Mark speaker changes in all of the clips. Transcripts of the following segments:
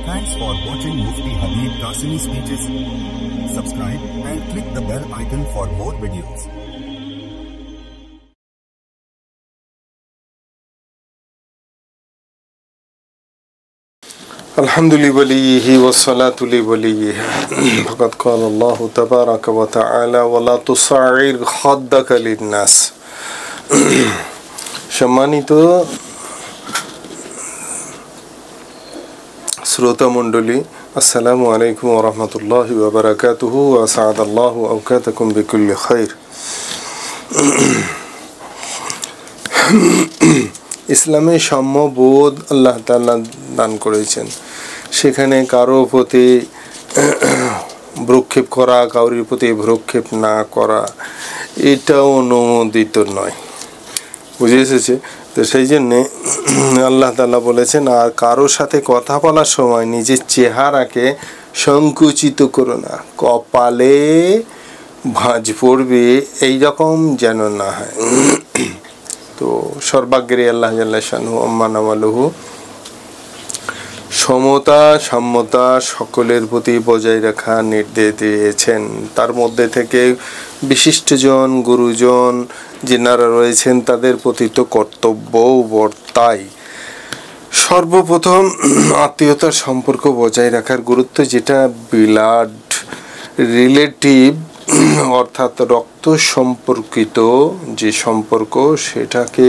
Speaker 1: Thanks for watching Mufti Habib Qasimi speeches. Subscribe and click the bell icon for more videos.
Speaker 2: الحمد لوليه والصلاة لوليه فقد قال الله تبارك وتعالى ولا تصعر خدك للناس সম্মানিত শ্রোতা মণ্ডলী, আসসালামু আলাইকুম ওয়া রাহমাতুল্লাহি ওয়া বারাকাতুহু ওয়া আসাদাল্লাহু আওকাতাকুম বিকুল্লি খাইর। ইসলামে সাম্যবোধ আল্লাহ তাআলা দান করেছেন। সেখানে কারো প্রতি ভ্রুক্ষেপ করা, কারোর প্রতি ভ্রুক্ষেপ না করা, এটাও অনুমোদিত নয়। বুঝে এসেছে? তো সেই জন্যে আল্লাহ তাআলা বলেছেন, আর কারোর সাথে কথা বলার সময় নিজের চেহারাকে সংকুচিত করো না, কপালে ভাঁজ পড়বে এইরকম যেন না হয়। তো সর্বাগ্রে আল্লাহ জাল্লা শানুহু আম্মা নাওয়ালুহু সমতা সাম্যতা সকলের প্রতি বজায় রাখা নির্দেশ দিয়েছেন। তার মধ্যে থেকে বিশিষ্টজন, গুরুজন যিনারা রয়েছেন তাদের প্রতি তো কর্তব্যও বর্তায়। সর্বপ্রথম আত্মীয়তার সম্পর্ক বজায় রাখার গুরুত্ব, যেটা ব্লাড রিলেটিভ অর্থাৎ রক্ত সম্পর্কিত যে সম্পর্ক, সেটাকে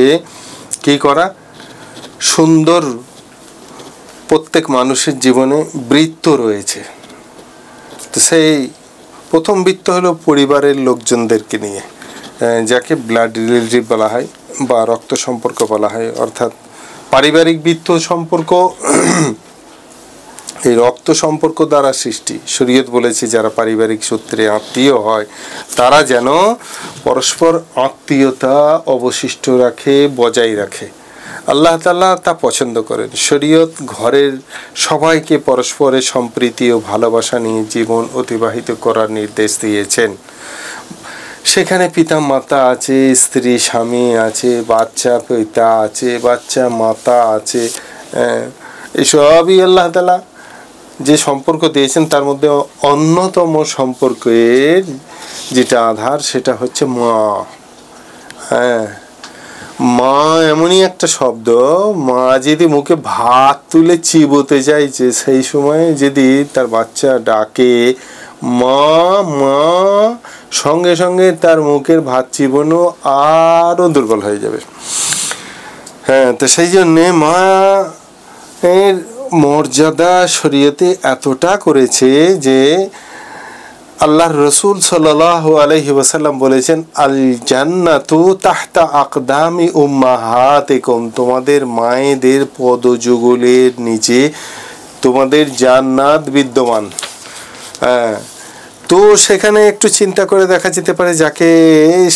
Speaker 2: কি করা সুন্দর। প্রত্যেক মানুষের জীবনে বৃত্ত রয়েছে, তো সেই প্রথম বৃত্ত হলো পরিবারের লোকজনদেরকে নিয়ে, যাকে ব্লাড রিলেটিভ বলা হয় বা রক্ত সম্পর্ক বলা হয়। অর্থাৎ পারিবারিক বৃত্ত সম্পর্ক এই রক্ত সম্পর্ক দ্বারা সৃষ্টি। শরীয়ত বলেছে যারা পারিবারিক সূত্রে আত্মীয় হয় তারা যেন পরস্পর আত্মীয়তা অবশিষ্ট রাখে, বজায় রাখে। আল্লাহ তাআলা তা পছন্দ করেন। শরীয়ত ঘরের সবাইকে পরস্পরের সম্প্রীতি ও ভালোবাসা নিয়ে জীবন অতিবাহিত করার নির্দেশ দিয়েছেন। সেখানে পিতা মাতা আছে, স্ত্রী স্বামী আছে, বাচ্চা পিতা আছে, বাচ্চা মাতা আছে। এসবই আল্লাহ তাআলা যে সম্পর্ক দিয়েছেন তার মধ্যে অন্যতম সম্পর্কের যেটা আধার সেটা হচ্ছে মা। মা এমনই একটা শব্দ, মা যদি মুখে ভাত তুলে চিবোতে চাইছে সেই সময় যদি তার বাচ্চা ডাকে মা মা, সঙ্গে সঙ্গে তার মুখের ভাত চিবোনো আরও দুর্বল হয়ে যাবে। তো সেই জন্যে মা এর মর্যাদা শরীয়তে এতটা করেছে যে আল্লাহর রাসূল সাল্লাল্লাহু আলাইহি ওয়াসাল্লাম বলেছেন, আল জান্নাতু তাহতা আকদামি উম্মাহাতিকুম, তোমাদের মায়েদের পদযুগলের নিচে তোমাদের জান্নাত বিদ্যমান। তো সেখানে একটু চিন্তা করে দেখা যেতে পারে, যাকে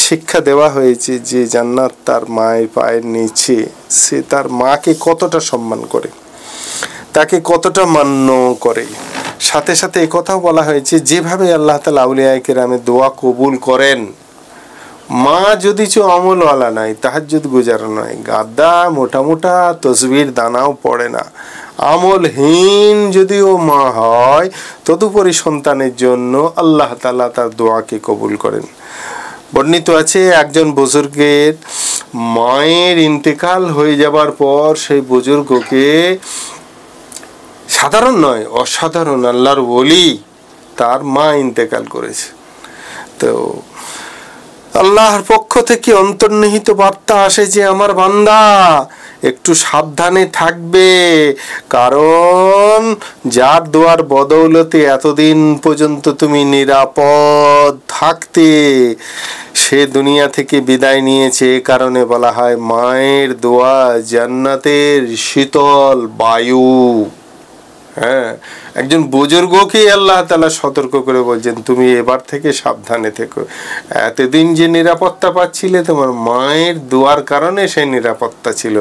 Speaker 2: শিক্ষা দেওয়া হয়েছে যে জান্নাত তার মায়ের পায়ের নিচে, সে তার মাকে কতটা সম্মান করে, তাকে কতটা মান্য করে। সাথে সাথে এই কথাও বলা হয়েছে যেভাবে আল্লাহ তাআলা আউলিয়ায়ে কেরামের দোয়া কবুল করেন, মা যদি আমলওয়ালা নয়, তাহাজ্জুদ গুজার নয়, গাদা মোটা মোটা তসবির দানাও পড়ে না, আমলহীন যদিও মা হয়, তদুপরি সন্তানের জন্য আল্লাহ তাআলা তার দোয়াকে কবুল করেন। বর্ণিত আছে একজন বুজুর্গের মায়ের ইন্তেকাল হয়ে যাবার পর সেই বুজুর্গকে সাধারণ নয়, অসাধারণ আল্লাহর ওলি তার মা ইন্তেকাল করেছে। তো আল্লাহর পক্ষ থেকে অন্তর্নিহিত বার্তা আসে যে আমার বান্দা একটু সাবধানে থাকবে, কারণ যার দোয়ার বদৌলতে এতদিন পর্যন্ত তুমি নিরাপদ থাকতে, সে দুনিয়া থেকে বিদায় নিয়েছে। এ কারণে বলা হয় মায়ের দোয়া জান্নাতের শীতল বায়ু। একজন বুজুর্গকে আল্লাহ তাআলা সতর্ক করে বলছেন, তুমি এবার থেকে সাবধানে থেকো। এতদিন যে নিরাপত্তা পাচ্ছিলে তোমার মায়ের দোয়ার কারণে সেই নিরাপত্তা ছিল,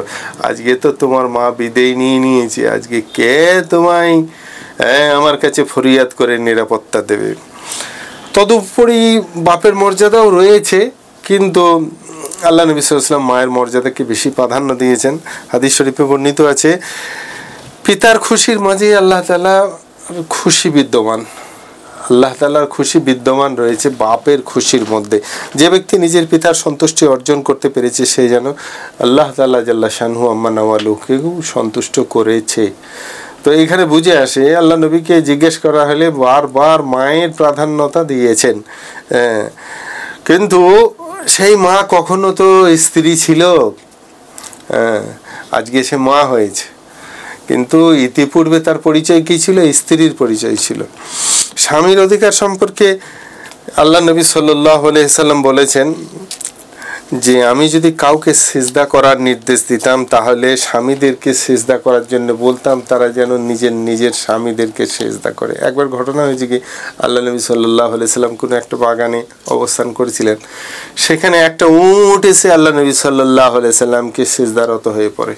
Speaker 2: আজকে তো তোমার মা বিদায় নিয়ে নিয়েছে, আজকে কে তোমায় আমার কাছে ফরিয়াদ করে নিরাপত্তা দেবে। তদুপরি বাপের মর্যাদাও রয়েছে, কিন্তু আল্লাহ নবী সাল্লাল্লাহু আলাইহি ওয়াসাল্লাম মায়ের মর্যাদাকে বেশি প্রাধান্য দিয়েছেন। হাদিস শরীফে বর্ণিত আছে, পিতার খুশির মাঝে আল্লাহ তাআলা খুশি বিদ্যমান, আল্লাহ তাআলার খুশি বিদ্যমান রয়েছে বাপের খুশির মধ্যে। যে ব্যক্তি নিজের পিতার সন্তুষ্টি অর্জন করতে পেরেছে সে যেন আল্লাহ তাআলা জাল্লা শানহু আম্মা নাওয়ালুকেও সন্তুষ্ট করেছে। তো এখানে বুঝে আসে আল্লাহ নবীকে জিজ্ঞেস করা হলে বারবার মায়ের প্রাধান্যতা দিয়েছেন, কিন্তু সেই মা কখনো তো স্ত্রী ছিল, আজকে সে মা হয়েছে, কিন্তু ইতিপূর্বে তার পরিচয় কি ছিল? স্ত্রীর পরিচয় ছিল। স্বামীর অধিকার সম্পর্কে আল্লাহ নবী সাল্লাল্লাহু আলাইহি সাল্লাম বলেছেন যে আমি যদি কাউকে সিজদা করার নির্দেশ দিতাম তাহলে স্বামীদেরকে সিজদা করার জন্য বলতাম, তারা যেন নিজের স্বামীদেরকে সিজদা করে। একবার ঘটনা হয়েছে কি, আল্লাহ নবী সাল্লাল্লাহু আলাইহি সাল্লাম কোনো একটা বাগানে অবস্থান করেছিলেন, সেখানে একটা উট এসে আল্লাহ নবী সাল্লাল্লাহু আলাইহি সাল্লামকে সিজদারত হয়ে পড়ে।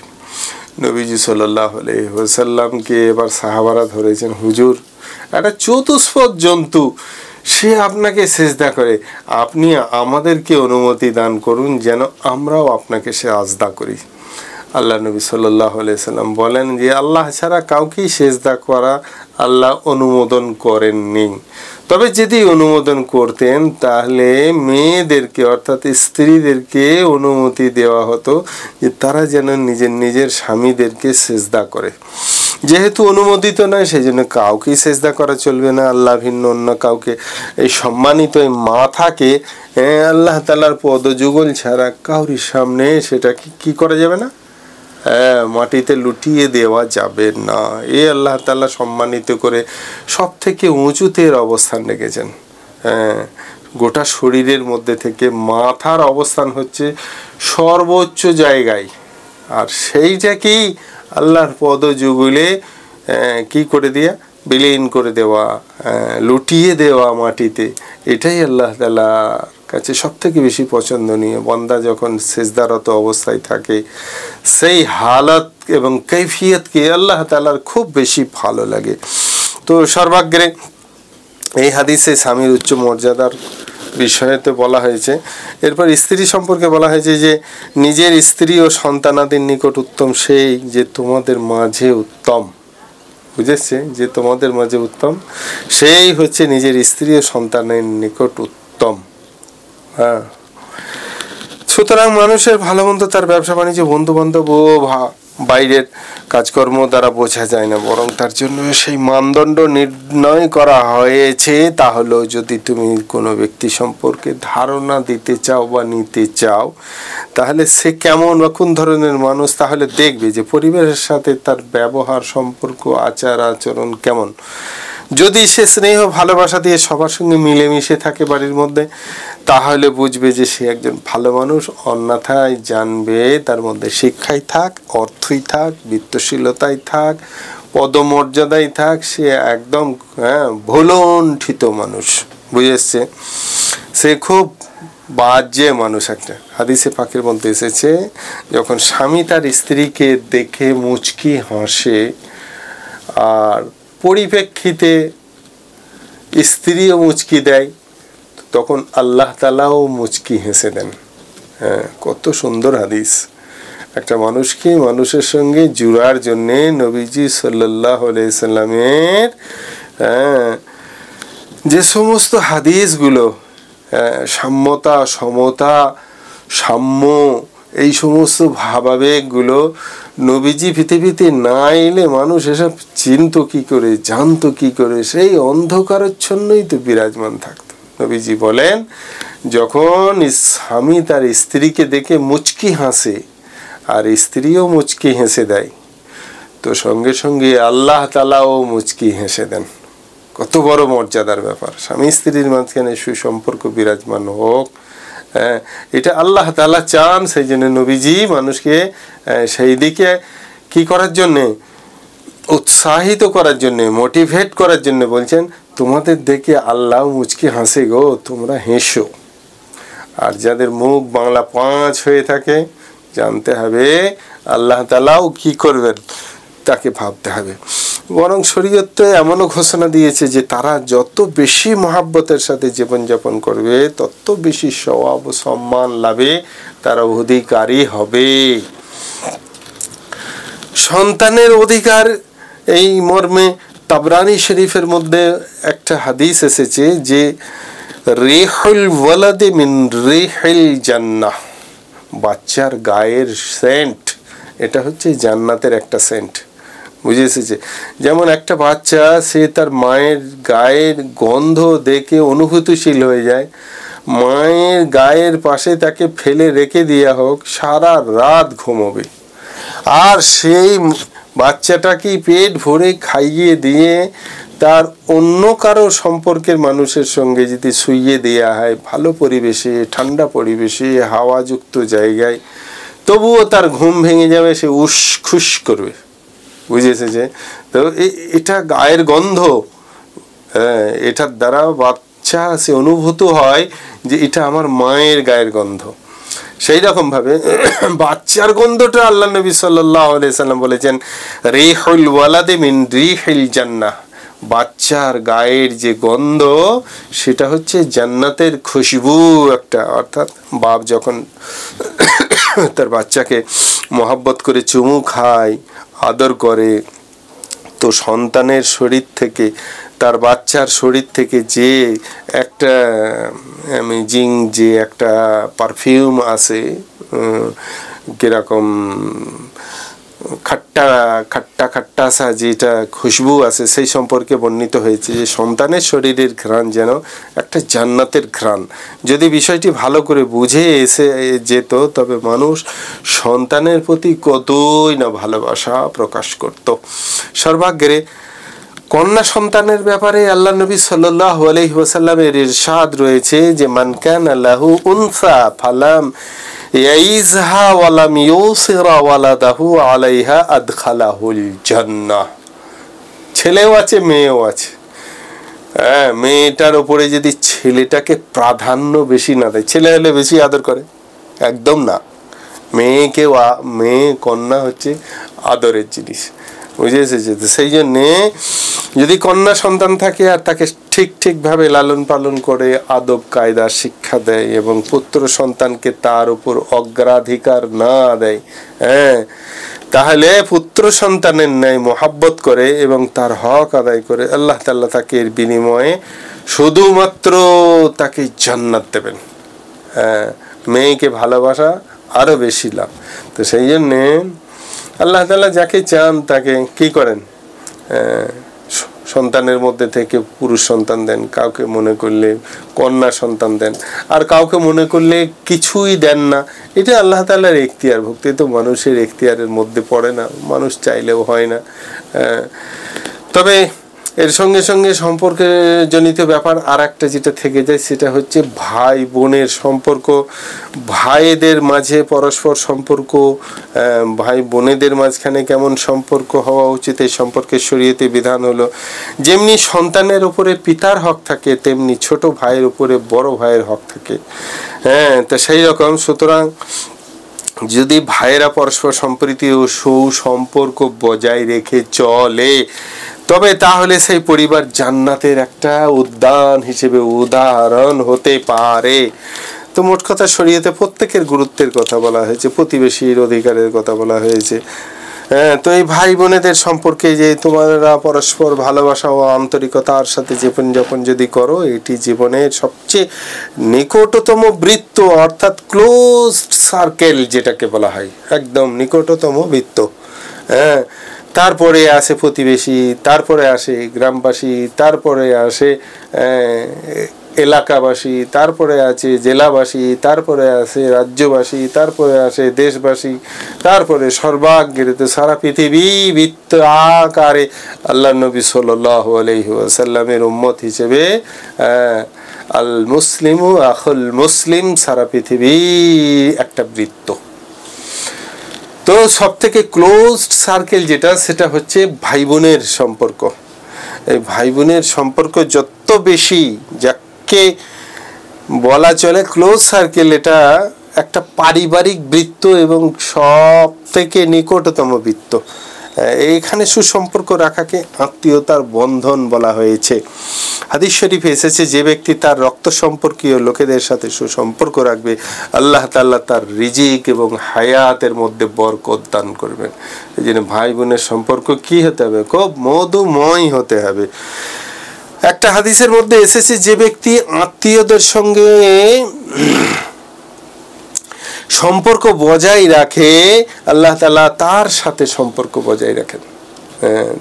Speaker 2: নবীজি সাল্লাল্লাহু আলাইহি ওয়াসাল্লামকে এবার সাহাবারা ধরেছেন, হুজুর একটা চতুষ্পদ জন্তু সে আপনাকে সিজদা করে, আপনি আমাদেরকে অনুমতি দান করুন যেন আমরাও আপনাকে সিজদা করি। আল্লাহ নবী সাল্লাল্লাহু আলাইহি সাল্লাম বলেন যে আল্লাহ ছাড়া কাউকেই সিজদা করা আল্লাহ অনুমোদন করেননি, তবে যদি অনুমোদন করতেন তাহলে মেয়েদেরকে অর্থাৎ স্ত্রীদেরকে অনুমতি দেওয়া হতো যে তারা যেন নিজের স্বামীদেরকে সিজদা করে। যেহেতু অনুমোদিত নয় সেই জন্য কাউকেই সিজদা করা চলবে না, আল্লাহ ভিন্ন অন্য কাউকে। এই সম্মানিত এই মাথাকে আল্লাহ তাআলার পদযুগল ছাড়া কাউরির সামনে সেটা কি করা যাবে না, মাটিতে লুটিয়ে দেওয়া যাবে না। এ আল্লাহ তাআলা সম্মানিত করে সব থেকে উঁচুতে অবস্থান রেখেছেন। গোটা শরীরের মধ্যে থেকে মাথার অবস্থান হচ্ছে সর্বোচ্চ জায়গায়, আর সেইটাকেই আল্লাহর পদযুগলে কি করে দেয়া, বিলীন করে দেওয়া, লুটিয়ে দেওয়া মাটিতে, এটাই আল্লাহ তাআলার কাছে সব থেকে বেশি পছন্দনীয়। বান্দা যখন সিজদারত অবস্থায় থাকে সেই হালত এবং কৈফিয়তকে আল্লাহ তাআলার খুব বেশি ভালো লাগে। তো সর্বাগ্রে এই হাদিসে স্বামীর উচ্চ মর্যাদার বিষয়েতে বলা হয়েছে। এরপর স্ত্রী সম্পর্কে বলা হয়েছে যে নিজের স্ত্রী ও সন্তানাদের নিকট উত্তম সেই যে তোমাদের মাঝে উত্তম, বুঝেছে, যে তোমাদের মাঝে উত্তম সেই হচ্ছে নিজের স্ত্রী ও সন্তানের নিকট উত্তম। হ্যাঁ, সুতরাং মানুষের ভালো মন্দ তার ব্যবসা বাণিজ্য বন্ধু বান্ধব ও বাইরের কাজকর্ম দ্বারা বোঝা যায় না, বরং তার জন্য সেই মানদণ্ড নির্ণয় করা হয়েছে। তা হলো যদি তুমি কোনো ব্যক্তি সম্পর্কে ধারণা দিতে চাও বা নিতে চাও তাহলে সে কেমন বা কোন ধরনের মানুষ, তাহলে দেখবে যে পরিবারের সাথে তার ব্যবহার সম্পর্ক আচার আচরণ কেমন। যদি সে স্নেহ ভালোবাসা দিয়ে সবার সঙ্গে মিলেমিশে থাকে বাড়ির মধ্যে তাহলে বুঝবে যে সে একজন ভালো মানুষ, অন্যথায় জানবে তার মধ্যে শিক্ষাই থাক, অর্থই থাক, বৃত্তশীলতাই থাক, পদমর্যাদাই থাক, সে একদম ভুলণ্ঠিত মানুষ, বুঝেছে, সে খুব বাজে মানুষ। একটা হাদিসে পাকের মধ্যে এসেছে যখন স্বামী তার স্ত্রীকে দেখে মুচকি হাসে আর পরিপ্রেক্ষিতে স্ত্রীও মুচকি দেয় তখন আল্লাহ তাআলাও মুচকি হেসে দেন। কত সুন্দর হাদিস। একটা মানুষকে মানুষের সঙ্গে জুড়ার জন্যে নবীজি সাল্লাল্লাহু আলাইহি সাল্লামের যে সমস্ত হাদিসগুলো সাম্যতা, সমতা, সাম্য, এই সমস্ত ভাবাবেগগুলো নবীজি পৃথিবীতে না এলে মানুষ এসব চিনত কি করে, জানতো কি করে, সেই অন্ধকারাচ্ছন্নই তো বিরাজমান থাকতো। নবীজি বলেন যখন স্বামী তার স্ত্রীকে দেখে মুচকি হাসে আর স্ত্রীও মুচকি হেসে দেয় তো সঙ্গে সঙ্গে আল্লাহ তাআলাও মুচকি হেসে দেন। কত বড় মর্যাদার ব্যাপার। স্বামী স্ত্রীর মাঝখানে সুসম্পর্ক বিরাজমান হোক, এটা আল্লাহ তাআলা চান। সেই জন্য নবীজি মানুষকে সেই দিকে কি করার জন্যে, উৎসাহিত করার জন্যে, মোটিভেট করার জন্য বলছেন তোমাদের দেখে আল্লাহ মুচকি হাসে গো, তোমরা হেসো। আর যাদের মুখ বাংলা পাঁচ হয়ে থাকে জানতে হবে আল্লাহ তাআলাও কি করবেন তাকে ভাবতে হবে। বরং শরীয়ত এমনও ঘোষণা দিয়েছে যে তারা যত বেশি মহাব্বতের সাথে জীবনযাপন করবে তত বেশি সওয়াব ও সম্মান লাভে তারা অধিকারী হবে। সন্তানের অধিকার এই মর্মে তাবরানি শরীফের মধ্যে একটা হাদিস এসেছে যে রিহুল ওয়ালাদে মিন রিহিল জান্নাহ, বাচ্চার গায়ের সেন্ট এটা হচ্ছে জান্নাতের একটা সেন্ট। বুঝে এসেছে? যেমন একটা বাচ্চা সে তার মায়ের গায়ের গন্ধ দেখে অনুভূতিশীল হয়ে যায়, মায়ের গায়ের পাশে তাকে ফেলে রেখে দেওয়া হোক, সারা রাত ঘুমোবে। আর সেই বাচ্চাটাকে পেট ভরে খাইয়ে দিয়ে তার অন্য কারো সম্পর্কের মানুষের সঙ্গে যদি শুইয়ে দেওয়া হয় ভালো পরিবেশে, ঠান্ডা পরিবেশে, হাওয়াযুক্ত জায়গায়, তবুও তার ঘুম ভেঙে যাবে, সে উসখুস করবে। বুঝেছে? যে তো এটা গায়ের গন্ধ, এটার দ্বারা বাচ্চা সে অনুভূত হয় যে এটা আমার মায়ের গায়ের গন্ধ। সেই রকম ভাবে বাচ্চার গন্ধটা আল্লাহ নবী সাল্লাল্লাহু আলাইহি সাল্লাম বলেছেন রিহুল ওয়ালাদে মিন রিহিল জান্নাহ, বাচ্চার গায়ের যে গন্ধ সেটা হচ্ছে জান্নাতের খুশবু একটা। অর্থাৎ বাপ যখন তার বাচ্চাকে মহব্বত করে চুমু খায়, আদর করে, তো সন্তানের শরীর থেকে, তার বাচ্চার শরীর থেকে যে একটা অ্যামেজিং যে একটা পারফিউম আসে, কিরকম খাট্টা খাট্টা খাট্টা সা যেটা খুশবু আছে, সেই সম্পর্কে বর্ণিত হয়েছে যে সন্তানের শরীরের ঘ্রাণ যেন একটা জান্নাতের ঘ্রাণ। যদি বিষয়টি ভালো করে বুঝে এসে যেত তবে মানুষ সন্তানের প্রতি কতই না ভালোবাসা প্রকাশ করত। সর্বাগ্রে কন্যা সন্তানের ব্যাপারে আল্লাহ নবী সাল্লাল্লাহু আলাইহি ওয়াসাল্লামের ইরশাদ রয়েছে যে মান কানা লাহু উনসা ফালাম ইয়াইজহা ওয়ালাম ইউসিরা ওয়ালাদাহু আলাইহা আদখালাহুল জান্নাহ। ছেলেও আছে, মেয়েও আছে। মেয়েটার উপরে যদি ছেলেটাকে প্রাধান্য বেশি না দেয়, ছেলে হলে বেশি আদর করে, একদম না। মেয়ে কন্যা হচ্ছে আদরের জিনিস। বুঝে এসেছে? সেই জন্যে যদি কন্যা সন্তান থাকে আর তাকে ঠিকভাবে লালন পালন করে আদব কায়দা শিক্ষা দেয় এবং পুত্র সন্তানকে তার উপর অগ্রাধিকার না দেয়, তাহলে পুত্র সন্তানের ন্যায় মোহাব্বত করে এবং তার হক আদায় করে, আল্লাহ তাআলা তাকে এর বিনিময়ে শুধুমাত্র তাকে জান্নাত দেবেন। মেয়েকে ভালোবাসা আরো বেশি লাভ। তো সেই জন্যে আল্লাহ তাআলা যাকে চান তাকে কি করেন, সন্তানের মধ্যে থেকে পুরুষ সন্তান দেন, কাউকে মনে করলে কন্যা সন্তান দেন, আর কাউকে মনে করলে কিছুই দেন না। এটা আল্লাহ তাআলার এখতিয়ার, ভক্তি তো মানুষের এখতিয়ারের মধ্যে পড়ে না, মানুষ চাইলেও হয় না। তবে এর সঙ্গে সঙ্গে সম্পর্কে জনিত ব্যাপার আর একটা যেটা থেকে যায় সেটা হচ্ছে ভাই বোনের সম্পর্ক, ভাইদের মাঝে পরস্পর সম্পর্ক, ভাই বোনেদের মাঝখানে কেমন সম্পর্ক হওয়া উচিত, এই সম্পর্কে শরীয়তে বিধান হলো। যেমনি সন্তানের উপরে পিতার হক থাকে তেমনি ছোট ভাইয়ের উপরে বড় ভাইয়ের হক থাকে। তা সেই রকম সুতরাং যদি ভাইয়েরা পরস্পর সম্প্রীতি ও সুসম্পর্ক বজায় রেখে চলে তবে তাহলে সেই পরিবার জান্নাতের একটা উদ্যান হিসেবে উদাহরণ হতে পারে। তো মোট কথা শরীয়তে প্রত্যেকের গুরুত্বের কথা বলা হয়েছে, প্রতিবেশীর অধিকারের কথা বলা হয়েছে। তো এই ভাই বোনেদের সম্পর্কে যে তোমরা পরস্পর ভালোবাসা ও আন্তরিকতার সাথে জীবনযাপন যদি করো, এটি জীবনের সবচেয়ে নিকটতম বৃত্ত, অর্থাৎ ক্লোজ সার্কেল যেটাকে বলা হয়, একদম নিকটতম বৃত্ত। তারপরে আসে প্রতিবেশী, তারপরে আসে গ্রামবাসী, তারপরে আসে এলাকাবাসী, তারপরে আছে জেলাবাসী, তারপরে আসে রাজ্যবাসী, তারপরে আসে দেশবাসী, তারপরে সর্বাগ্রে সারা পৃথিবী বৃত্ত আকারে আল্লাহ নবী সাল্লাল্লাহু আলাইহি ওয়াসাল্লামের উম্মত হিসেবে আল মুসলিমু আখুল মুসলিম, সারা পৃথিবী একটা বৃত্ত। তো সব থেকে ক্লোজড সার্কেল যেটা, সেটা হচ্ছে ভাই বোনের সম্পর্ক। এই ভাই বোনের সম্পর্ক যত বেশি, যাকে বলা চলে ক্লোজ সার্কেল, এটা একটা পারিবারিক বৃত্ত এবং সব থেকে নিকটতম বৃত্ত। এইখানে সুসম্পর্ক রাখাকে আত্মীয়তার বন্ধন বলা হয়েছে। হাদিস শরীফে এসেছে, যে ব্যক্তি তার রক্ত সম্পর্কীয় লোকেদের সাথে সুসম্পর্ক রাখবে আল্লাহ তাআলা তার রিজিক এবং হায়াতের মধ্যে বরকত দান করবেন। এই জন্য ভাই বোনের সম্পর্ক কি হতে হবে? খুব মধুময় হতে হবে। একটা হাদিসের মধ্যে এসেছে, যে ব্যক্তি আত্মীয়দের সঙ্গে সম্পর্ক বজায় রাখে আল্লাহ তাআলা তার সাথে সম্পর্ক বজায় রাখেন।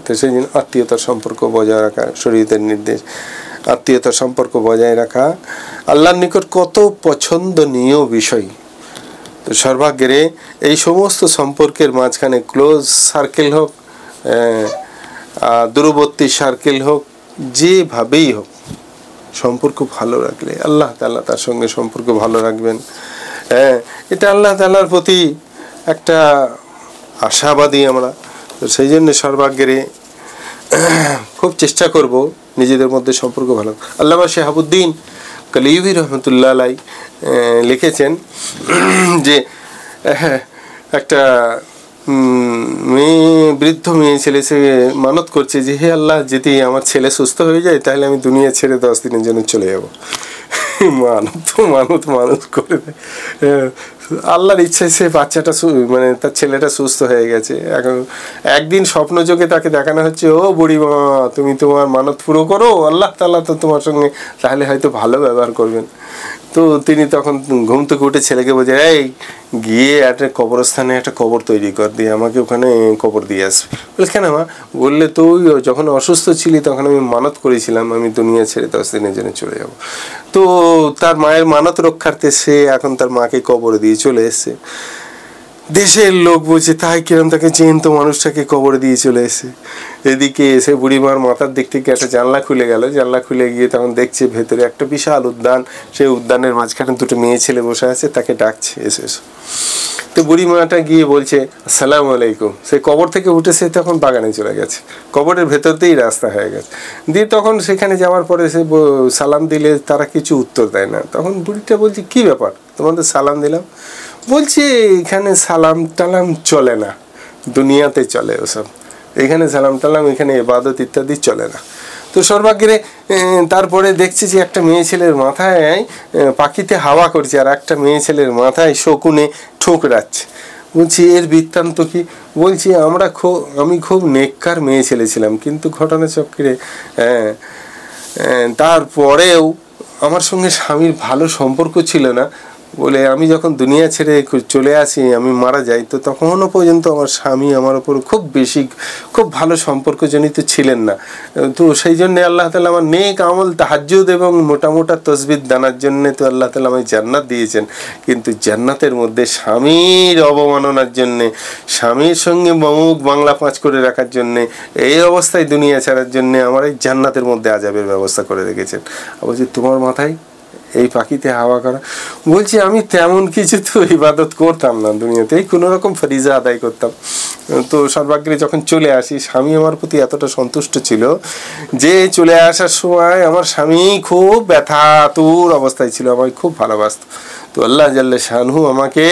Speaker 2: তো সেই জন্য আত্মীয়তার সম্পর্ক বজায় রাখা শরীয়তের নির্দেশ। আত্মীয়তার সম্পর্ক বজায় রাখা আল্লাহর নিকট কত পছন্দনীয় বিষয়। তো সর্বাগ্রে এই সমস্ত সম্পর্কের মাঝখানে ক্লোজ সার্কেল হোক, দূরবর্তী সার্কেল হোক, যেভাবেই হোক সম্পর্ক ভালো রাখলে আল্লাহ তাআলা তার সঙ্গে সম্পর্ক ভালো রাখবেন। এটা আল্লাহ তাআলার প্রতি একটা আশাবাদী আমরা। তো সেই জন্য সর্বাগ্রে খুব চেষ্টা করব নিজেদের মধ্যে সম্পর্ক ভালো। আল্লামা শিহাবুদ্দিন কালিউবি রহমতুল্লাহ আলাই লিখেছেন যে একটা বৃদ্ধ মেয়ে ছেলে সে মানত করছে যে, হে আল্লাহ, যদি আমার ছেলে সুস্থ হয়ে যায় তাহলে আমি দুনিয়া ছেড়ে 10 দিনের জন্য চলে যাব। মানুষ করে আল্লাহর ইচ্ছায় সে বাচ্চাটা মানে তার ছেলেটা সুস্থ হয়ে গেছে। এখন একদিন স্বপ্নযোগে তাকে দেখানো হচ্ছে, ও বুড়িমা, তুমি তোমার মানত পুরো করো, আল্লাহ তাআলা তো তোমার সঙ্গে তাহলে হয়তো ভালো ব্যবহার করবেন। তো তিনি তখন ঘুম থেকে উঠে ছেলেকে বলছে, এই গিয়ে একটা কবরস্থানে একটা কবর তৈরি কর, দিয়ে আমাকে ওখানে কবর দিয়ে আসবে। বলে, কেন মা? বললে, তুই যখন অসুস্থ ছিলি তখন আমি মানত করেছিলাম আমি দুনিয়া ছেড়ে 10 দিনের জন্য চলে যাব। তো তার মায়ের মানত রক্ষার্থে সে এখন তার মাকে কবর দিয়ে চলে এসছে। দেশের লোক বলছে, তাই কিরম তাকে চেনতো মানুষটাকে কবর দিয়ে চলে এসে। এদিকে এসে বুড়িমার মাথার দিক থেকে একটা জানলা খুলে গেল। জানলা খুলে গিয়ে তখন দেখছে ভেতরে একটা বিশাল উদ্যান। সেই উদ্যানের মাঝখানে দুটো মেয়ে ছেলে বসে আছে, তাকে ডাকছে, এসে এসো। তো বুড়িমাটা গিয়ে বলছে, আসসালামু আলাইকুম। সে কবর থেকে উঠে সে তখন বাগানে চলে গেছে, কবরের ভেতর দিয়েই রাস্তা হয়ে গেছে। দিয়ে তখন সেখানে যাওয়ার পরে সে সালাম দিলে তারা কিছু উত্তর দেয় না। তখন বুড়িটা বলছে, কি ব্যাপার, তোমাদের সালাম দিলাম? বলছে, এখানে সালাম টালাম চলে না, দুনিয়াতে চলে ওসব। এখানে সালাম টালাম, এখানে ইবাদত ইত্যাদি চলে না। তো সর্বাগ্রে তারপরে দেখছি যে একটা মেয়ে ছেলের মাথায় পাখিতে হাওয়া করছে, আর একটা মেয়ে ছেলের মাথায় শকুনে ঠোকরাচ্ছে। বলছি, এর বৃত্তান্ত কি? বলছি, আমি খুব নেককার মেয়ে ছেলে ছিলাম, কিন্তু ঘটনাচক্রে তারপরেও আমার সঙ্গে স্বামীর ভালো সম্পর্ক ছিল না বলে আমি যখন দুনিয়া ছেড়ে চলে আসি, আমি মারা যাই, তো তখনও পর্যন্ত আমার স্বামী আমার ওপর খুব ভালো সম্পর্কজনিত ছিলেন না। তো সেই জন্যে আল্লাহ তাআলা আমার নেক আমল, তাহাজ্জুদ এবং মোটা মোটা তসবিহ দানার জন্যে তো আল্লাহ তাআলা আমায় জান্নাত দিয়েছেন। কিন্তু জান্নাতের মধ্যে স্বামীর অবমাননার জন্যে, স্বামীর সঙ্গে মুখ বাংলা পাঁচ করে রাখার জন্যে, এই অবস্থায় দুনিয়া ছাড়ার জন্যে আমার এই জান্নাতের মধ্যে আযাবের ব্যবস্থা করে রেখেছেন। বলছি, তোমার মাথায় এই পাখিতে হাওয়া করা? বলছি, আমি তেমন কিছু তো ইবাদত করতাম না দুনিয়াতে, কোনো রকম ফরিজা আদায় করতাম। তো সর্বাগ্রে যখন চলে আসি, স্বামী আমার প্রতি এতটা সন্তুষ্ট ছিল যে চলে আসার সময় আমার স্বামী খুব ব্যথাতুর অবস্থায় ছিল, আমাকে খুব ভালোবাসত। তো আল্লাহ জাল্লে শানহু আমাকে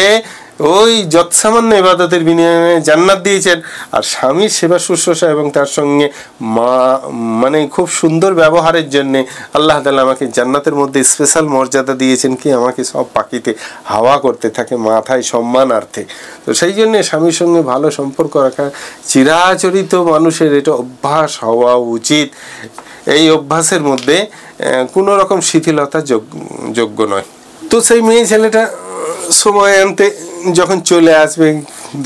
Speaker 2: ওই যৎসামান্য ইবাদতের বিনিময়ে জান্নাত দিয়েছেন। আর স্বামীর সেবা শুশ্রূষা এবং তার সঙ্গে মানে খুব সুন্দর ব্যবহারের জন্যে আল্লাহ তাআলা আমাকে জান্নাতের মধ্যে স্পেশাল মর্যাদা দিয়েছেন কি, আমাকে সব পাখিতে হাওয়া করতে থাকে মাথায় সম্মানার্থে। তো সেই জন্যে স্বামীর সঙ্গে ভালো সম্পর্ক রাখা চিরাচরিত মানুষের এটা অভ্যাস হওয়া উচিত। এই অভ্যাসের মধ্যে কোনো রকম শিথিলতা যোগ্য নয়। তো সেই মেয়ে ছেলেটা সময় আনতে যখন চলে আসবে,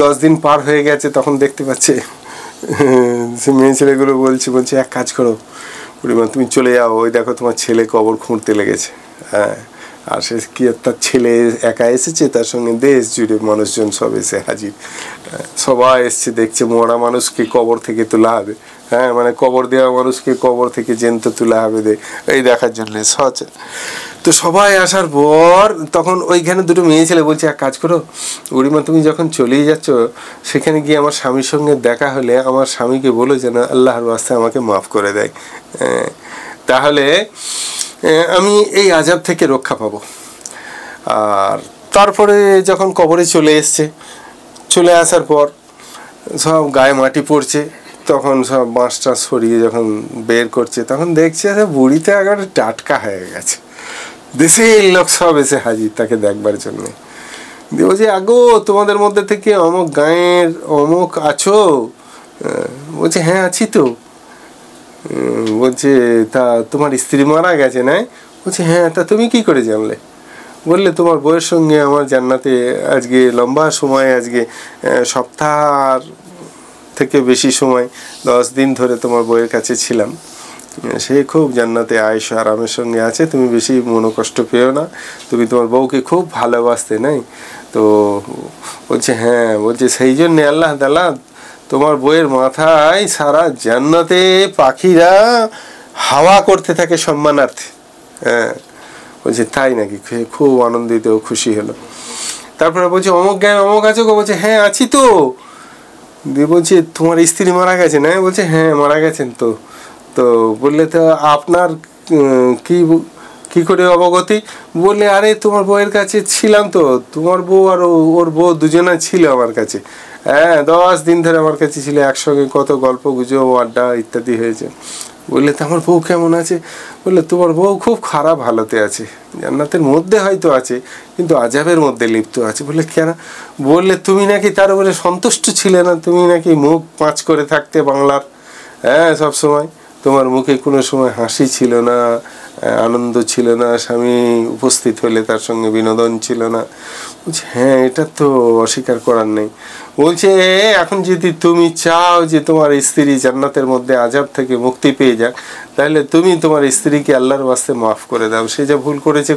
Speaker 2: 10 দিন পার হয়ে গেছে, তখন দেখতে পাচ্ছে সে মেয়ে ছেলেগুলো বলছে, এক কাজ করো বুড়িমা, তুমি চলে যাও, ওই দেখো তোমার ছেলে কবর খুঁড়তে লেগেছে। হ্যাঁ, আর সে কি, তার ছেলে একা এসেছে, তার সঙ্গে দেশ জুড়ে মানুষজন সব এসে হাজির। সবাই এসছে, দেখছে মরা মানুষকে কবর থেকে তোলা হবে। হ্যাঁ, মানে কবর দেওয়া মানুষকে কবর থেকে জ্যান্ত তোলা হবে এই দেখার জন্য সচ। তো সবাই আসার পর তখন ওইখানে দুটো মেয়ে ছেলে বলছে, এক কাজ করো বুড়িমা, তুমি যখন চলেই যাচ্ছ সেখানে গিয়ে আমার স্বামীর সঙ্গে দেখা হলে আমার স্বামীকে বলো যেন আল্লাহর ওয়াস্তে আমাকে মাফ করে দেয়, তাহলে আমি এই আযাব থেকে রক্ষা পাবো। আর তারপরে যখন কবরে চলে এসছে, চলে আসার পর সব গায়ে মাটি পড়ছে, তখন সব বাঁশটা সরিয়ে যখন বের করছে তখন দেখছে যে বুড়িতে একেবারে টাটকা হয়ে গেছে। দেশের লোক সব এসে হাজির তাকে দেখবার জন্য। দিয়ে বলছে, আগো তোমাদের মধ্যে থেকে অমুক গাঁয়ের অমুক আছো? বলছে, হ্যাঁ আছি তো। বলছে, তা তোমার স্ত্রী মারা গেছে না? বলছে, হ্যাঁ। তা তুমি কি করে জানলে? বললে, তোমার বউয়ের সঙ্গে আমার জান্নাতে আজকে লম্বা সময়, আজকে সপ্তাহ থেকে বেশি সময় 10 দিন ধরে তোমার বউয়ের কাছে ছিলাম। সে খুব জান্নাতে আয়েশ আরামের সঙ্গে আছে, তুমি বেশি মনোকষ্ট পেও না, তুমি তোমার বউকে খুব ভালোবাসতে নাই তো? বলছে, হ্যাঁ। বলছে, সেই জন্যে আল্লাহ তাআলা তোমার বউয়ের মাথায় সারা জান্নাতে পাখিরা হাওয়া করতে থাকে সম্মানার্থে। হ্যাঁ। বলছে, তাই নাকি? খুব আনন্দিত খুশি হলো। তারপরে বলছে, অমুক জ্ঞান অমুক আছো গো? বলছে, হ্যাঁ আছি তো। দিয়ে বলছে, তোমার স্ত্রী মারা গেছে না? বলছে, হ্যাঁ মারা গেছেন তো। তো বললে, তো আপনার কি করে অবগতি? বললে, আরে তোমার বউয়ের কাছে ছিলাম তো, তোমার বউ আর ওর বউ দুজনে ছিল আমার কাছে। হ্যাঁ, 10 দিন ধরে আমার কাছে ছিল, একসঙ্গে কত গল্প গুজব আড্ডা ইত্যাদি হয়েছে। বললে, তো আমার বউ কেমন আছে? বললে, তোমার বউ খুব খারাপ হালতে আছে, জান্নাতের মধ্যে হয়তো আছে কিন্তু আযাবের মধ্যে লিপ্ত আছে। বললে, কেন? বললে, তুমি নাকি তার উপরে সন্তুষ্ট ছিলে না, তুমি নাকি মুখ পাঁচ করে থাকতে বাংলার। হ্যাঁ, সব সময় তোমার মুখে কোনো সময় হাসি ছিল না, আনন্দ ছিল না, স্বামী উপস্থিত হলে তার সঙ্গে বিনোদন ছিল না। বলছে, হ্যাঁ, এটা তো অস্বীকার করার নেই। বলছে, এখন যদি তুমি চাও যে তোমার স্ত্রী জান্নাতের মধ্যে আযাব থেকে মুক্তি পেয়ে যাক, তাহলে তুমি তোমার স্ত্রীকে আল্লাহর ওয়াস্তে মাফ করে দাও। সে যা ভুল করেছে,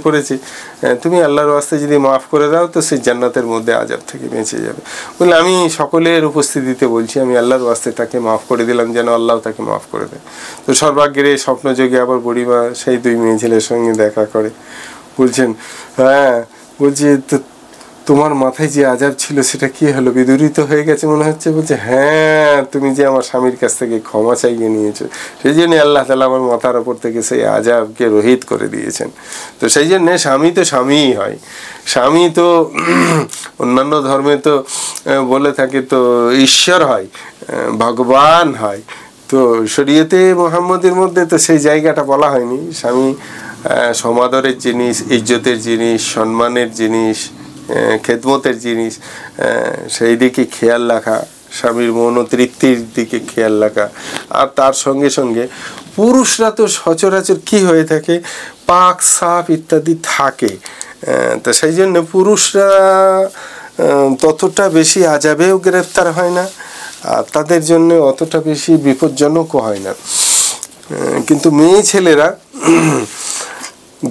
Speaker 2: তুমি আল্লাহর ওয়াস্তে যদি মাফ করে দাও তো সে জান্নাতের মধ্যে আযাব থেকে বেঁচে যাবে। বলে, আমি সকলের উপস্থিতিতে বলছি, আমি আল্লাহর ওয়াস্তে তাকে মাফ করে দিলাম, যেন আল্লাহ তাকে মাফ করে দেয়। তো সর্বাগ্রে স্বপ্নযোগে আবার বুড়িমা সেই 2 মেয়ে ছেলের সঙ্গে দেখা করে। বলছেন, হ্যাঁ। বলছি, তো তোমার মাথায় যে আযাব ছিল সেটা কি হলো? বিদূরিত হয়ে গেছে মনে হচ্ছে? বলছে, হ্যাঁ, তুমি যে আমার স্বামীর কাছ থেকে ক্ষমা চাইয়ে নিয়েছো, সেই জন্য আল্লাহ তাআলা আমার মাথার ওপর থেকে সেই আযাবকে রহিত করে দিয়েছেন। তো সেই জন্যে স্বামী তো স্বামীই হয়। স্বামী তো অন্যান্য ধর্মে তো বলে থাকে তো ঈশ্বর হয়, ভগবান হয়। তো শরীয়তে মুহাম্মদের মধ্যে তো সেই জায়গাটা বলা হয়নি। স্বামী সমাদরের জিনিস, ইজ্জতের জিনিস, সম্মানের জিনিস, খেদমতের জিনিস, সেই দিকে খেয়াল রাখা, স্বামীর মনোতৃপ্তির দিকে খেয়াল রাখা। আর তার সঙ্গে সঙ্গে পুরুষরা তো সচরাচর কি হয়ে থাকে, পাক সাপ ইত্যাদি থাকে। তো সেই জন্য পুরুষরা ততটা বেশি আযাবেও গ্রেফতার হয় না, আর তাদের জন্য অতটা বেশি বিপজ্জনকও হয় না। কিন্তু মেয়ে ছেলেরা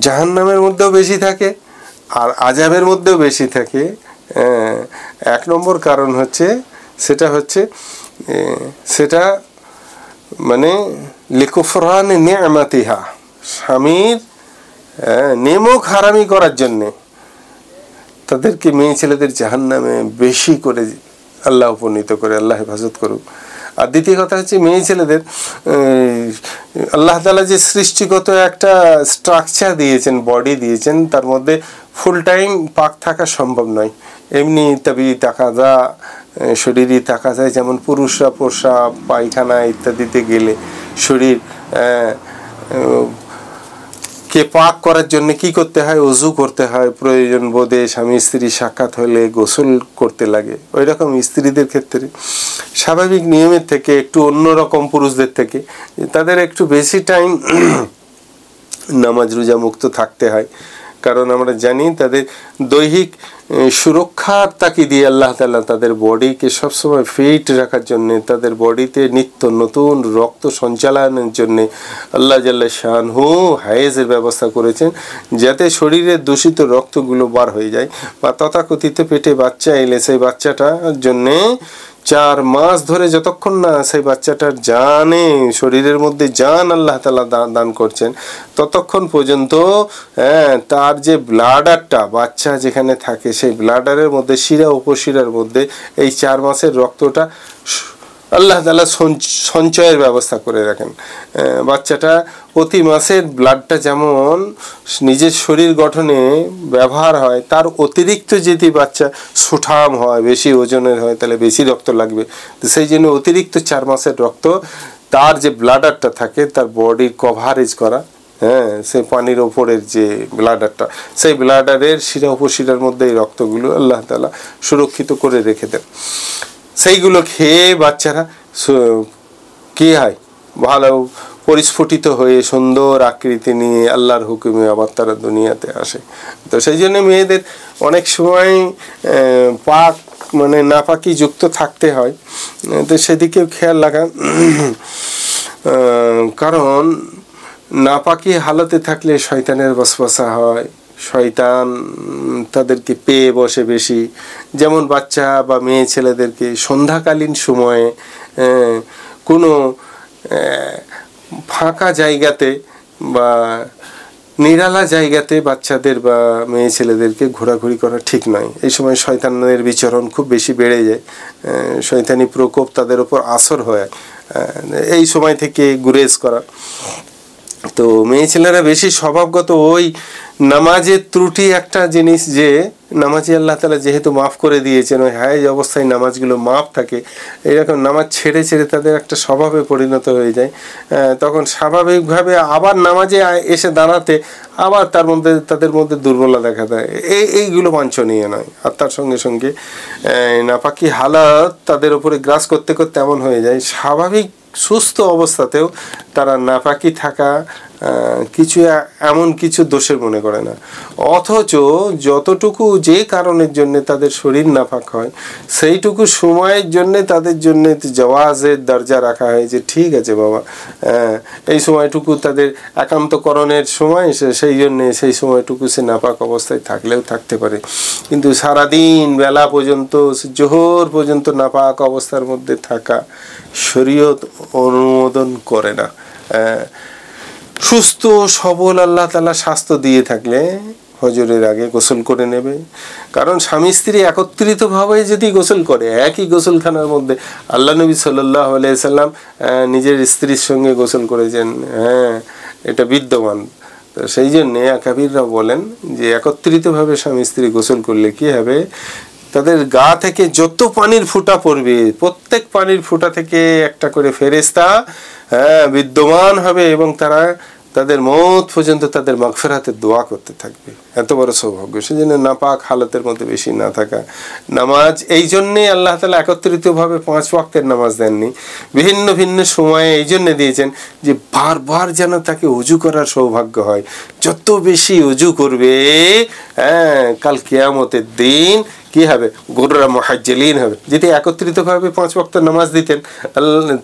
Speaker 2: জাহান্নামের মধ্যেও বেশি থাকে আর আযাবের মধ্যেও বেশি থাকে। 1 নম্বর কারণ হচ্ছে সেটা মানে লিকুফরান নি'মাতিহা, স্বামীর নেমক হারামি করার জন্যে তাদেরকে মেয়ে ছেলেদের জাহান্নামে বেশি করে আল্লাহ উপনীত করে, আল্লাহ হেফাজত করুক। আর দ্বিতীয় কথা হচ্ছে, মেয়ে ছেলেদের আল্লাহ তাআলা যে সৃষ্টিগত একটা স্ট্রাকচার দিয়েছেন, বডি দিয়েছেন, তার মধ্যে ফুল টাইম পাক থাকা সম্ভব নয়। এমনি তবে তাকাদা শরীরই থাকা যায়। যেমন পুরুষরা প্রস্রাব, পায়খানা ইত্যাদিতে গেলে শরীর কে পাক করার জন্য কি করতে হয়? ওযু করতে হয়। প্রয়োজন বোধে স্বামী স্ত্রী সাক্ষাৎ হলে গোসল করতে লাগে। ওই রকম স্ত্রীদের ক্ষেত্রে স্বাভাবিক নিয়মের থেকে একটু অন্যরকম পুরুষদের থেকে তাদের একটু বেশি টাইম নামাজ রোজা মুক্ত থাকতে হয়। কারণ আমরা জানি তাদের দৈহিক সুরক্ষার তাগিদে আল্লাহ তাআলা তাদের বডিকে সবসময় ফিট রাখার জন্য, তাদের বডিতে নিত্য নতুন রক্ত সঞ্চালনের জন্য আল্লাহ জাল্লা শানহু হায়েজের ব্যবস্থা করেছেন, যাতে শরীরের দূষিত রক্তগুলো বার হয়ে যায়। বা তথাকথিত পেটে বাচ্চা এলে সেই বাচ্চাটার জন্যে 4 মাস ধরে যতক্ষণ না সেই বাচ্চাটার জানে, শরীরের মধ্যে জান আল্লাহ তাআলা দান করছেন, ততক্ষণ পর্যন্ত তার যে ব্লাডারটা বাচ্চা যেখানে থাকে সেই ব্লাডারের মধ্যে, শিরা উপশিরার মধ্যে এই 4 মাসের রক্তটা আল্লাহ তাআলা সঞ্চয়ের ব্যবস্থা করে রাখেন। বাচ্চাটা প্রতি মাসের ব্লাডটা যেমন নিজের শরীর গঠনে ব্যবহার হয়, তার অতিরিক্ত যদি বাচ্চা সুঠাম হয়, বেশি ওজনের হয়, তাহলে বেশি রক্ত লাগবে। তো সেই জন্য অতিরিক্ত 4 মাসের রক্ত তার যে ব্লাডারটা থাকে তার বডি কভারেজ করা, হ্যাঁ, সেই পানির ওপরের যে ব্লাডারটা, সেই ব্লাডারের শিরা উপশিরার মধ্যে এই রক্তগুলো আল্লাহ তাআলা সুরক্ষিত করে রেখে দেন। সেইগুলো খেয়ে বাচ্চারা কি হয়, ভালো পরিস্ফুটিত হয়ে সুন্দর আকৃতি নিয়ে আল্লাহর হুকুমে আবার তারা দুনিয়াতে আসে। তো সেই জন্য মেয়েদের অনেক সময় পাক মানে নাপাকি যুক্ত থাকতে হয়, তো সেদিকেও খেয়াল রাখা। কারণ নাপাকি হালতে থাকলে শয়তানের ওয়াসওয়াসা হয়, শয়তান তাদেরকে পেয়ে বসে বেশি। যেমন বাচ্চা বা মেয়ে ছেলেদেরকে সন্ধ্যাকালীন সময়ে কোনো ফাঁকা জায়গাতে বা নিরালা জায়গাতে বাচ্চাদের বা মেয়ে ছেলেদেরকে ঘোরাঘুরি করা ঠিক নয়। এই সময় শয়তানের বিচরণ খুব বেশি বেড়ে যায়, শয়তানি প্রকোপ তাদের ওপর আসর হয়। এই সময় থেকে গুরেজ করা। তো মেয়ে ছেলেরা বেশি স্বভাবগত ওই নামাজের ত্রুটি একটা জিনিস, যে নামাজি আল্লাহ তাআলা যেহেতু মাফ করে দিয়েছেন, ওই হায়েজ অবস্থায় নামাজগুলো মাফ থাকে, এরকম নামাজ ছেড়ে ছেড়ে তাদের একটা স্বভাবে পরিণত হয়ে যায়। তখন স্বাভাবিকভাবে আবার নামাজে এসে দাঁড়াতে আবার তাদের মধ্যে দুর্বলতা দেখা দেয়। এইগুলো বাঞ্ছনীয় নয়। আর তার সঙ্গে সঙ্গে নাপাকি হালাত তাদের উপরে গ্রাস করতে করতে এমন হয়ে যায়, স্বাভাবিক সুস্থ অবস্থাতেও তারা নাপাকি থাকা কিছু এমন কিছু দোষের মনে করে না। অথচ যতটুকু যে কারণের জন্য তাদের শরীর নাপাক হয়, সেইটুকু সময়ের জন্য তাদের জন্য জাওয়াজের দরজা রাখা হয়, যে ঠিক আছে বাবা, এই সময়টুকু তাদের একান্তকরণের সময়, সেই জন্যে সেই সময়টুকু সে নাপাক অবস্থায় থাকলেও থাকতে পারে। কিন্তু সারাদিন বেলা পর্যন্ত জোহর পর্যন্ত নাপাক অবস্থার মধ্যে থাকা শরীয়ত অনুমোদন করে না। সুস্থ সবল আল্লাহ তাআলা স্বাস্থ্য দিয়ে থাকলে ফজরের আগে গোসল করে নেবে। কারণ স্বামী স্ত্রী একত্রিতভাবে যদি গোসল করে, একই গোসলখানার মধ্যে, আল্লাহ নবী সাল্লাল্লাহু আলাইহি সাল্লাম নিজের স্ত্রীর সঙ্গে গোসল করেছেন, হ্যাঁ, এটা বিদ্যমান। তো সেই জন্যে আকাবিররা বলেন যে একত্রিতভাবে স্বামী স্ত্রী গোসল করলে কি হবে, তাদের গা থেকে যত পানির ফোঁটা পড়বে, প্রত্যেক পানির ফোঁটা থেকে একটা করে ফেরেশতা বিদ্যমান হবে, এবং তারা তাদের মওত পর্যন্ত তাদের মাগফিরাতের দোয়া করতে থাকবে। এত বড় সৌভাগ্য। সেজন্য নাপাক হালতের মধ্যে বেশি না থাকা। নামাজ এই জন্যে আল্লাহ তাআলা একত্রিতভাবে 5 ওয়াক্তের নামাজ দেননি, ভিন্ন ভিন্ন সময়ে এই জন্য দিয়েছেন যে বারবার যেন তাকে ওযু করার সৌভাগ্য হয়। যত বেশি ওযু করবে, কাল কিয়ামতের দিন কি হবে, গুররা মুহাজ্জালিন হবে। যদি একত্রিতভাবে 5 ওয়াক্ত নামাজ দিতেন,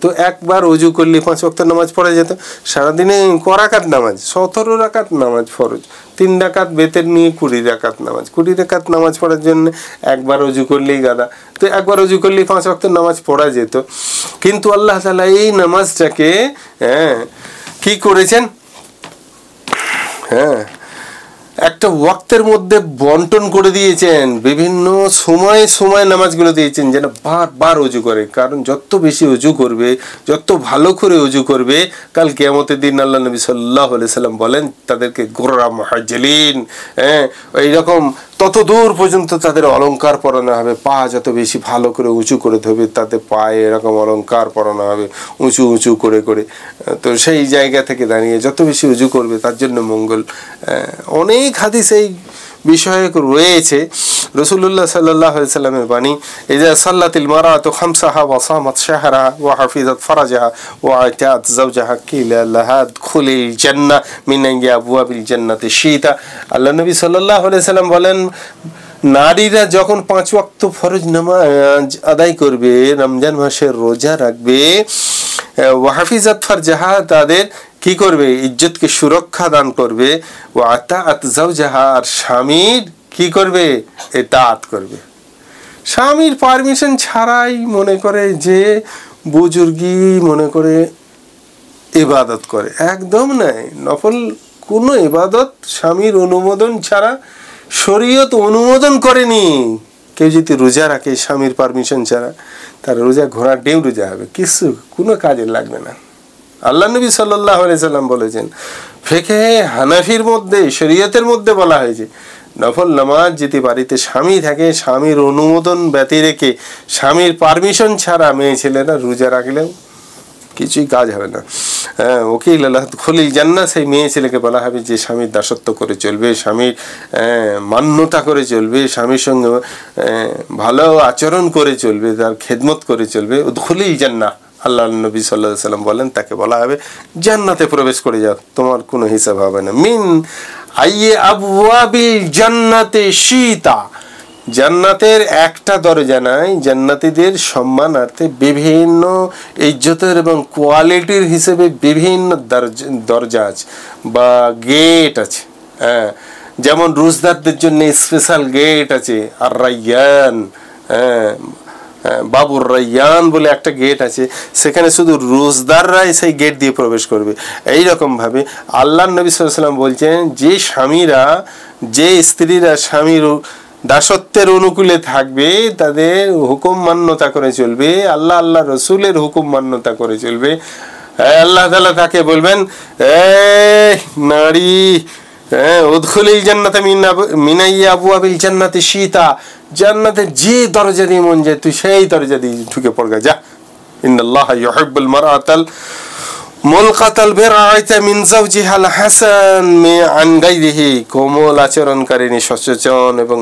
Speaker 2: তো একবার ওযু করলে 5 ওয়াক্ত নামাজ পড়া যেত। সারাদিনে ক রাকাত নামাজ, 17 রাকাত নামাজ ফরজ, 3 রাকাত বেতের নিয়ে 20 রাকাত নামাজ। 20 রাকাত নামাজ পড়ার জন্য একবার ওযু করলেই গাদা। তো একবার ওযু করলেই 5 ওয়াক্ত নামাজ পড়া যেত। কিন্তু আল্লাহ তাআলা এই নামাজটাকে কি করেছেন, একটা ওয়াক্তের মধ্যে বন্টন করে দিয়েছেন, বিভিন্ন সময়ে সময়ে নামাজগুলো দিয়েছেন যেন বারবার ওযু করে। কারণ যত বেশি ওযু করবে, যত ভালো করে ওযু করবে, কাল কিয়ামতের দিন আল্লাহ নবী সাল্লাল্লাহু আলাইহি সাল্লাম বলেন তাদেরকে গুররা মুহাজ্জালিন, এইরকম তত দূর পর্যন্ত তাদের অলংকার পরানো হবে। পা যত বেশি ভালো করে উঁচু করে ধরবে, তাতে পায়ে এরকম অলংকার পরানো হবে উঁচু উঁচু করে করে। তো সেই জায়গা থেকে দাঁড়িয়ে যত বেশি উঁচু করবে তার জন্য মঙ্গল। অনেক হাদিস এই বিষয়ে রয়েছে। রাসূলুল্লাহ সাল্লাল্লাহু আলাইহি সাল্লামের বাণী, ইযা সাল্লাতিল মারাতু খামসাহা ওয়া সামাত শাহরাহা ওয়া হাফিজাত ফারাজাহা ওয়া আতাত যাওজাহা কিলা লাহা দুখুলিল জান্নাহ মিন আবওয়াবিল জান্নাতি শিতা। আল্লাহ নবী সাল্লাল্লাহু আলাইহি সাল্লাম বলেন, নারীরা যখন 5 ওয়াক্ত ফরজ নামাজ আদায় করবে, রমজান মাসের রোজা রাখবে, ওয়া হাফিজাত ফারজাহা, তাদের কি করবে, ইজ্জতকে সুরক্ষা দান করবে, ওয়া আতাত যাওজাহা, আর স্বামীর কি করবে, ইতাআত করবে। স্বামীর পারমিশন ছাড়াই মনে করে যে বুজুর্গি মনে করে ইবাদত করে, একদম নাই। নফল কোনো ইবাদত স্বামীর অনুমোদন ছাড়া, শরীয়ত অনুমোদন করেনি। কেউ যদি রোজা রাখে স্বামীর পারমিশন ছাড়া, তার রোজা ঘোড়ার ডিম রোজা হবে, কিছু কোনো কাজে লাগবে না। আল্লাহ নবী সাল্লাল্লাহু আলাইহি সাল্লাম বলেছেন, ফিকহে হানাফির মধ্যে, শরীয়তের মধ্যে বলা হয়েছে নফল নামাজ যদি বাড়িতে স্বামী থাকে, স্বামীর অনুমোদন ব্যতি রেখে, স্বামীর পারমিশন ছাড়া মেয়ে ছেলেরা রোজা রাখলেও কিছুই কাজ হবে না। হ্যাঁ, ওকিল আল্লাহ খলিল জান্নাত, সেই মেয়ে ছেলেকে বলা হবে যে স্বামীর দাসত্ব করে চলবে, স্বামীর মান্যতা করে চলবে, স্বামীর সঙ্গে ভালো আচরণ করে চলবে, তার খেদমত করে চলবে, খলিল জান্নাত। আল্লাহ নবী সাল্লাল্লাহু আলাইহি সাল্লাম বলেন তাকে বলা হবে জান্নাতে প্রবেশ করে যাও, তোমার কোনো হিসাব হবে না। মিন আইয়ে আবওয়াবিল জান্নাতে শীতা, জান্নাতের একটা দরজা নাই, জান্নাতীদের সম্মানার্থে বিভিন্ন ইজ্জতের এবং কোয়ালিটির হিসেবে বিভিন্ন দরজা আছে বা গেট আছে। হ্যাঁ, যেমন রোজদারদের জন্য স্পেশাল গেট আছে, আর রায়্যান, বাবুর রায়্যান বলে একটা গেট আছে, সেখানে শুধু রোজদাররাই সেই গেট দিয়ে প্রবেশ করবে। এইরকম ভাবে আল্লাহ নবী সাল্লাল্লাহু আলাইহি ওয়াসাল্লাম বলছেন যে স্বামীরা, যে স্ত্রীরা স্বামীর দাসত্বের অনুকূলে থাকবে, তাদের হুকুম মান্যতা করে চলবে, আল্লাহ রসুলের হুকুম মান্যতা করে চলবে, আল্লাহ তাআলা তাকে বলবেন, এই নারী, উদখুলিল জান্নাতা মিন আবওয়াবিল জান্নাতি শীতা, জান্নাতে যে দরজা দিয়ে মন যায় তুই সেই দরজা দিয়ে ঢুকে পড়গা, যা। ইন্নাল্লাহা ইউহিব্বুল মারআতাল মুলকাতাল বিরআইতা মিন যাওজিহাল হাসান আন গায়রিহি, কোমল আচরণকারিণী, সচেতন এবং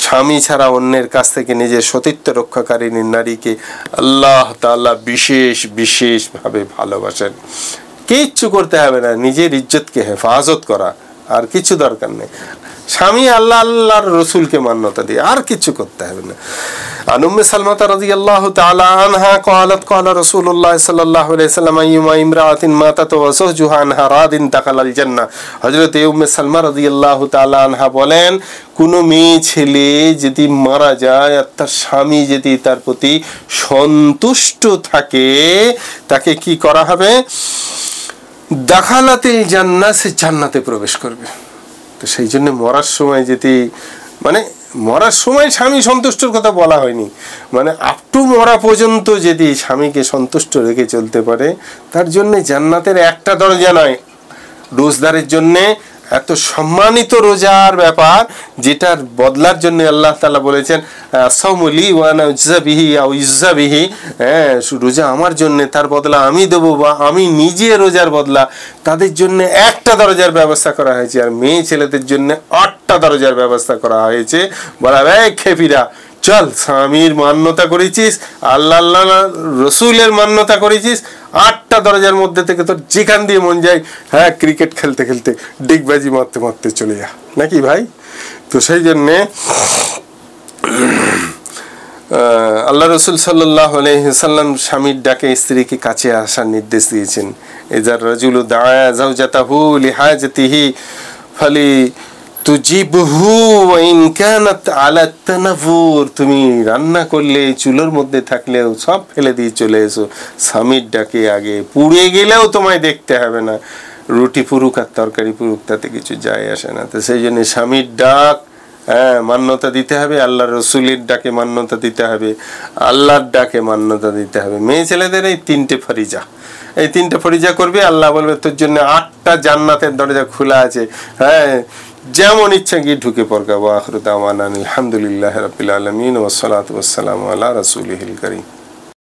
Speaker 2: স্বামী ছাড়া অন্যের কাছ থেকে নিজের সতীত্ব রক্ষাকারিণী নারীকে আল্লাহ তাআলা বিশেষ বিশেষভাবে ভালোবাসেন। কিচ্ছু করতে হবে না, নিজের ইজ্জতকে হেফাজত করা, আর কিছু দরকার নেই। স্বামী আল্লাহর রসুলকে মান্যতা দিয়ে আর কিছু করতে হবে না। আন উম্মে সালমা রাদিয়াল্লাহু তাআলা আনহা قالت قال رسول الله صلى الله عليه وسلم ايما امراه ماتت وزوجها عنها راض دخل الجنه। হযরত উম্মে সালমা রাদিয়াল্লাহু তাআলা আনহা বলেন, কোন মেয়ে ছেলে যদি মারা যায় আর তার স্বামী যদি তার প্রতি সন্তুষ্ট থাকে, তাকে কি করা হবে? দাখালাতিল জান্নাহ, সে জান্নাতে প্রবেশ করবে। তো সেই জন্য মরার সময় যদি, মানে মরার সময় স্বামী সন্তুষ্টর কথা বলা হয়নি, মানে আপ টু মরা পর্যন্ত যদি স্বামীকে সন্তুষ্ট রেখে চলতে পারে, তার জন্য জান্নাতের একটা দরজা নয়। রোজদারের জন্য এত সম্মানিত রোজার ব্যাপার, যেটার বদলার জন্য আল্লাহ তাআলা বলেছেন সাওমুলি ওয়া আনা উজজা বিহি আও ইউজজা বিহি, রোজা আমার জন্য, তার বদলা আমি দেবো, বা আমি নিজে রোজার বদলা। তাদের জন্য একটা দরজার ব্যবস্থা করা হয়েছে, আর মেয়ে ছেলেদের জন্য 8টা দরজার ব্যবস্থা করা হয়েছে। বলা এই খেপিরা, চল, স্বামীর মান্যতা করেছিস, আল্লাহ রসুলের মান্যতা করেছিস, 8টা দরজার মধ্যে থেকে তোর যেখান দিয়ে মন যায়, হ্যাঁ, ক্রিকেট খেলতে খেলতে ডিগবাজি মারতে মারতে চলে যা, নাকি ভাই? তো সেই জন্যে আল্লাহ রসুল সাল্লাল্লাহু আলাইহি ওয়াসাল্লাম স্বামীর ডাকে স্ত্রীকে কাছে আসার নির্দেশ দিয়েছেন। ইযা রাজুলু দাআ যাওজাতাহু লিহাজাতিহি ফালি তুজিবহু ওয়া ইন কানাত আলা তানাফুর, তুমি রান্না করলে, চুলোর মধ্যে থাকলেও সব ফেলে দিয়ে চলে এসো, স্বামীর ডাকে আগে, পুড়ে গেলেও তোমায় দেখতে হবে না, রুটি পুরুক আর তরকারি পুরুক, তাতে কিছু যায় আসে না। তো সেই জন্য স্বামীর ডাক মান্যতা দিতে হবে, আল্লাহ রসুলের ডাকে মান্যতা দিতে হবে, আল্লাহর ডাকে মান্যতা দিতে হবে। মেয়ে ছেলেদের এই 3টে ফরিজা, এই 3টে ফরিজা করবে, আল্লাহ বলবে তোর জন্য 8টা জান্নাতের দরজা খোলা আছে, হ্যাঁ, যেমন ইচ্ছা গিয়ে ঢুকে পড়কা। ওয়া আখিরু দাওয়ানা আলহামদুলিল্লাহি রাব্বিল আলামিন ওয়া সলাতু ওয়াস সালামু আলা রাসূলিহিল কারীম।